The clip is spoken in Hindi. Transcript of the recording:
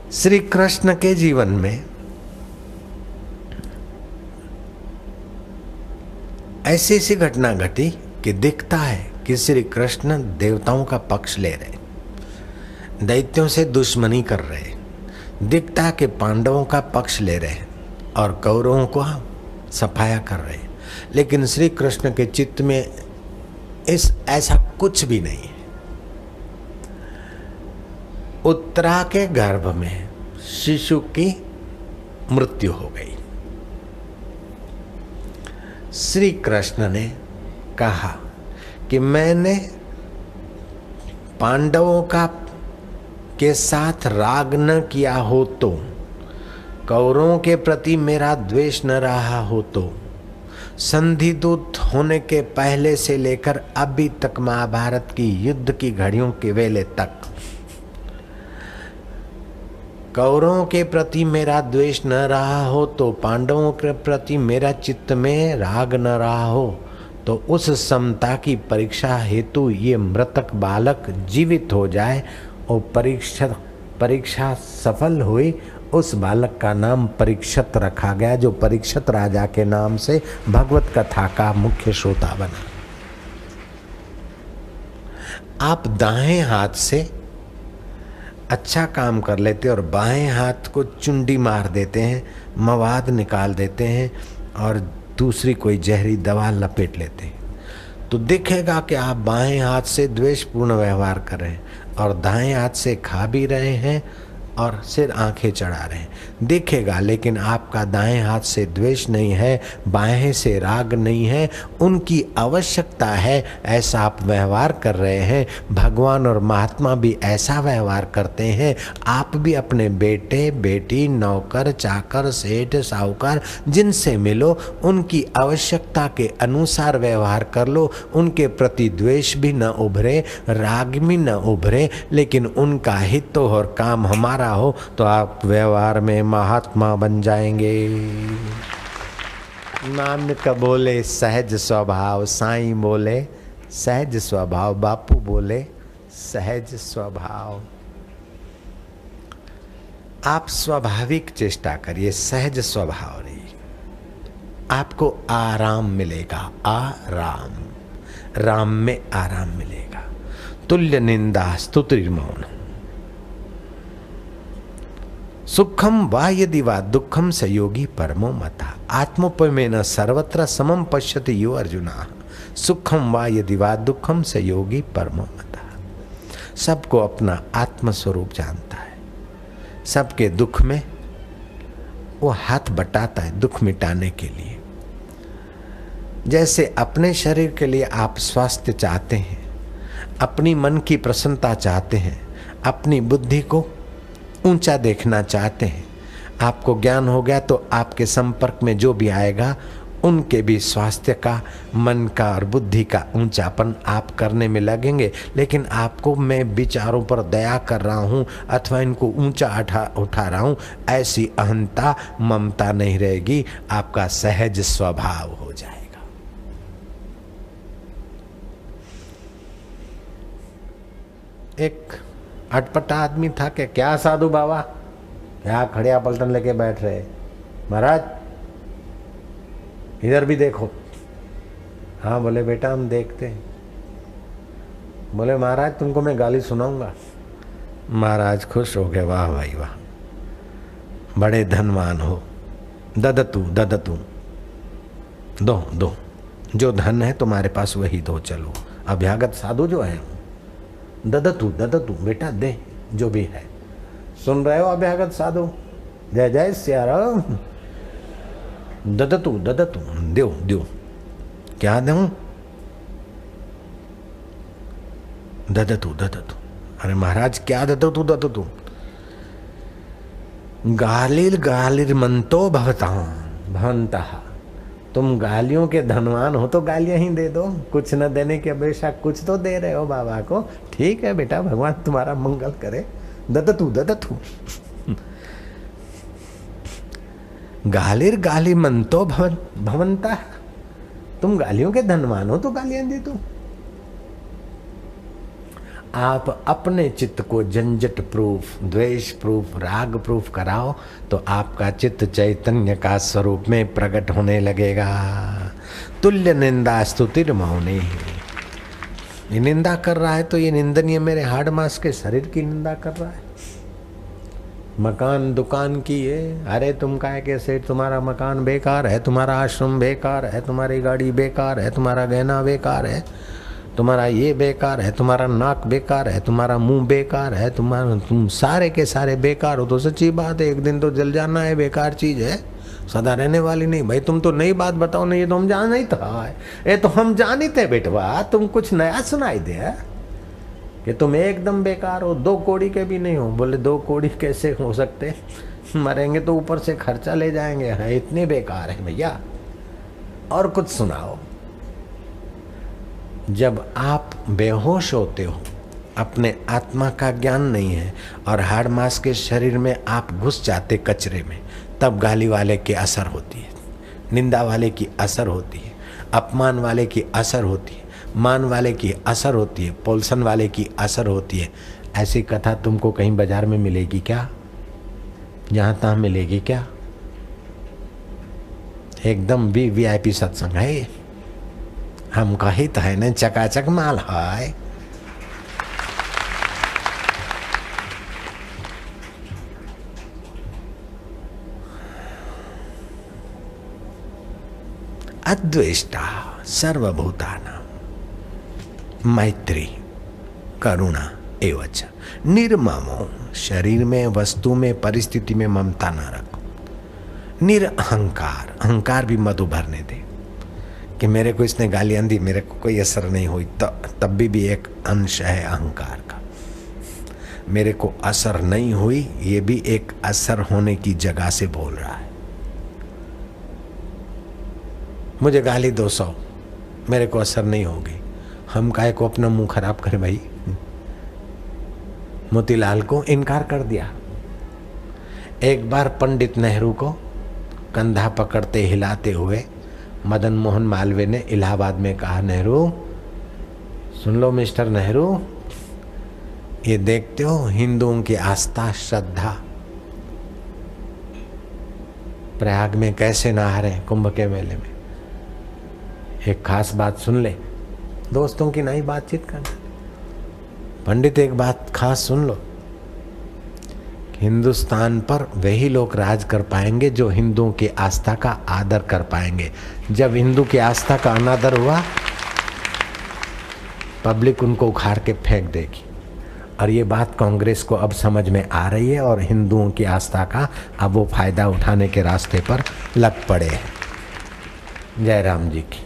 श्री कृष्ण के जीवन में ऐसी सी घटना घटी कि दिखता है कि श्री कृष्ण देवताओं का पक्ष ले रहे, दैत्यों से दुश्मनी कर रहे। दिखता है कि पांडवों का पक्ष ले रहे और कौरवों को सफाया कर रहे। लेकिन श्री कृष्ण के चित्त में ऐसा कुछ भी नहीं है। उत्तरा के गर्भ में शिशु की मृत्यु हो गई। श्री कृष्ण ने कहा कि मैंने पांडवों के साथ राग न किया हो तो, कौरवों के प्रति मेरा द्वेष न रहा हो तो, संधिदूत होने के पहले से लेकर अभी तक महाभारत की युद्ध की घड़ियों के वेले तक कौरवों के प्रति मेरा द्वेष न रहा हो तो, पांडवों के प्रति मेरा चित्त में राग न रहा हो तो, उस समता की परीक्षा हेतु ये मृतक बालक जीवित हो जाए और परीक्षा सफल हुई। उस बालक का नाम परीक्षित रखा गया, जो परीक्षित राजा के नाम से भगवत कथा का मुख्य श्रोता बना। आप दाएं हाथ से अच्छा काम कर लेते और बाएं हाथ को चुंडी मार देते हैं, मवाद निकाल देते हैं और दूसरी कोई जहरी दवा लपेट लेते हैं, तो दिखेगा कि आप बाएं हाथ से द्वेषपूर्ण व्यवहार कर रहे हैं और दाएं हाथ से खा भी रहे हैं और सिर आंखें चढ़ा रहे हैं, दिखेगा। लेकिन आपका दाएं हाथ से द्वेष नहीं है, बाएं से राग नहीं है, उनकी आवश्यकता है ऐसा आप व्यवहार कर रहे हैं। भगवान और महात्मा भी ऐसा व्यवहार करते हैं। आप भी अपने बेटे बेटी, नौकर चाकर, सेठ साहूकार जिनसे मिलो उनकी आवश्यकता के अनुसार व्यवहार कर लो। उनके प्रति द्वेष भी न उभरे, राग भी न उभरे, लेकिन उनका हित और काम हमारा हो तो आप व्यवहार में महात्मा बन जाएंगे। नानक बोले सहज स्वभाव, साईं बोले सहज स्वभाव, बापू बोले सहज स्वभाव। आप स्वाभाविक चेष्टा करिए, सहज स्वभाव रहिए, आपको आराम मिलेगा। आराम, राम में आराम मिलेगा। तुल्य निंदा स्तुति मौन, सुखम वा यदि वा दुखम संयोगी परमो मता, आत्मोपमेन सर्वत्र समम पश्यति यो अर्जुना। सुखम वा यदि वा दुखम संयोगी परमो मता। सबको अपना आत्म स्वरूप जानता है, सबके दुख में वो हाथ बटाता है दुख मिटाने के लिए। जैसे अपने शरीर के लिए आप स्वास्थ्य चाहते हैं, अपनी मन की प्रसन्नता चाहते हैं, अपनी बुद्धि को ऊंचा देखना चाहते हैं, आपको ज्ञान हो गया तो आपके संपर्क में जो भी आएगा उनके भी स्वास्थ्य का, मन का और बुद्धि का ऊंचापन आप करने में लगेंगे। लेकिन आपको मैं विचारों पर दया कर रहा हूँ अथवा इनको ऊंचा उठा रहा हूँ, ऐसी अहंता ममता नहीं रहेगी, आपका सहज स्वभाव हो जाएगा। एक अटपटा आदमी था कि क्या साधु बाबा क्या खड़िया पलटन लेके बैठ रहे, महाराज इधर भी देखो। हाँ बोले बेटा हम देखते हैं। बोले महाराज तुमको मैं गाली सुनाऊंगा। महाराज खुश हो गए, वाह भाई वाह, बड़े धनवान हो। ददतु ददतु, दो दो, जो धन है तुम्हारे पास वही दो, चलो। अभ्यागत साधु जो है, ददतु ददतु, बेटा दे जो भी है। सुन रहे हो अभ्यागत साधु? जय जय सियाराम। ददतु ददतु, दो दो, क्या दूं? ददतु ददतु। अरे महाराज क्या ददतु ददतु? गालिर गालिर मंतो भवंतः। तुम गालियों के धनवान हो तो गालियां ही दे दो, कुछ न देने की अपेक्षा कुछ तो दे रहे हो बाबा को। ठीक है बेटा, भगवान तुम्हारा मंगल करे। ददतु ददतु। गालिर गाली मंतो भवंतः, तुम गालियों के धनवान हो तो गालियां दे दो। आप अपने चित्त को झंझट प्रूफ, द्वेष प्रूफ, राग प्रूफ कराओ तो आपका चित्त चैतन्य का स्वरूप में प्रकट होने लगेगा। तुल्य निंदा स्तुतिर मौने। ये निंदा कर रहा है तो ये निंदनीय मेरे हाड़ मांस के शरीर की निंदा कर रहा है। मकान दुकान की है, अरे तुम काहे के सेठ, तुम्हारा मकान बेकार है, तुम्हारा आश्रम बेकार है, तुम्हारी गाड़ी बेकार है, तुम्हारा गहना बेकार है, तुम्हारा ये बेकार है, तुम्हारा नाक बेकार है, तुम्हारा मुंह बेकार है, तुम सारे के सारे बेकार हो। तो सच्ची बात है, एक दिन तो जल जाना है, बेकार चीज है, सदा रहने वाली नहीं। भाई तुम तो नई बात बताओ ना, ये तो हम जान नहीं था, ये तो हम जान ही थे बेटवा, तुम कुछ नया सुनाई दे कि तुम एकदम बेकार हो, 2 कौड़ी के भी नहीं हो। बोले 2 कौड़ी कैसे हो सकते, मरेंगे तो ऊपर से खर्चा ले जाएंगे, है इतने बेकार है भैया। और कुछ सुनाओ। जब आप बेहोश होते हो, अपने आत्मा का ज्ञान नहीं है और हाड़ मांस के शरीर में आप घुस जाते कचरे में, तब गाली वाले की असर होती है, निंदा वाले की असर होती है, अपमान वाले की असर होती है, मान वाले की असर होती है, पोल्सन वाले की असर होती है। ऐसी कथा तुमको कहीं बाजार में मिलेगी क्या? जहाँ तहाँ मिलेगी क्या? एकदम भी VIP सत्संग है, हम कहित है न चकाचक माल है। अद्वेष्टा सर्वभूतानां मैत्री करुणा एवच निर्ममो। शरीर में, वस्तु में, परिस्थिति में ममता न रखो। निरअहंकार, अहंकार भी मत उभरने दे कि मेरे को इसने गालियां दी, मेरे को कोई असर नहीं हुई, तब भी एक अंश है अहंकार का। मेरे को असर नहीं हुई, ये भी एक असर होने की जगह से बोल रहा है। मुझे गाली 200, मेरे को असर नहीं होगी, हम काहे को अपना मुंह खराब करें भाई। मोतीलाल को इनकार कर दिया। एक बार पंडित नेहरू को कंधा पकड़ते हिलाते हुए मदन मोहन मालवीय ने इलाहाबाद में कहा, नेहरू सुन लो मिस्टर नेहरू, ये देखते हो हिंदुओं की आस्था श्रद्धा प्रयाग में कैसे नहा रहे कुंभ के मेले में। एक खास बात सुन ले, दोस्तों की नई बातचीत करना। पंडित एक बात खास सुन लो, हिंदुस्तान पर वही लोग राज कर पाएंगे जो हिंदुओं की आस्था का आदर कर पाएंगे। जब हिंदू की आस्था का अनादर हुआ, पब्लिक उनको उखाड़ के फेंक देगी। और ये बात कांग्रेस को अब समझ में आ रही है और हिंदुओं की आस्था का अब वो फायदा उठाने के रास्ते पर लग पड़े हैं। जय राम जी की।